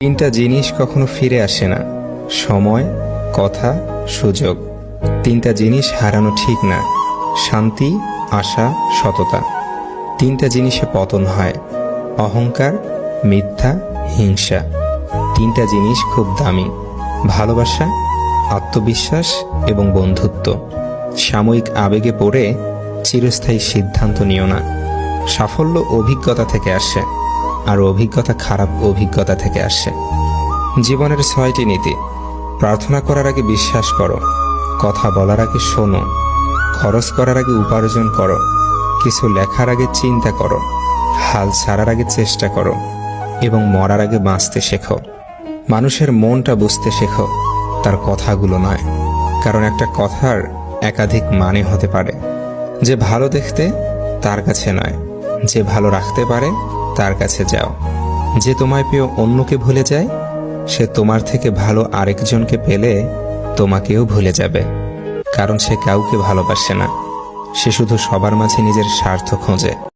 তিনটা জিনিস কখনো ফিরে আসে না: সময়, কথা, সুযোগ। তিনটা জিনিস হারানো ঠিক না: শান্তি, আশা, সততা। তিনটা জিনিসে পতন হয়: অহংকার, মিথ্যা, হিংসা। তিনটা জিনিস খুব দামি: ভালোবাসা, আত্মবিশ্বাস এবং বন্ধুত্ব। সাময়িক আবেগে পড়ে চিরস্থায়ী সিদ্ধান্ত নিও না। সাফল্য অভিজ্ঞতা থেকে আসে, আর অভিজ্ঞতা খারাপ অভিজ্ঞতা থেকে আসে। জীবনের 6টি নীতি: প্রার্থনা করার আগে বিশ্বাস করো, কথা বলার আগে শোনো, খরচ করার আগে উপার্জন করো, কিছু লেখার আগে চিন্তা করো, হাল ছাড়ার আগে চেষ্টা করো এবং মরার আগে বাঁচতে শেখো। মানুষের মনটা বুঝতে শেখো, তার কথাগুলো নয়। কারণ একটা কথার একাধিক মানে হতে পারে। যে ভালো দেখতে তার কাছে নয়, যে ভালো রাখতে পারে তার কাছে যাও। যে তোমায় পেয়ে অন্যকে ভুলে যায়, সে তোমার থেকে ভালো আরেকজনকে পেলে তোমাকেও ভুলে যাবে। কারণ সে কাউকে ভালোবাসে না, সে শুধু সবার মাঝে নিজের স্বার্থ খোঁজে।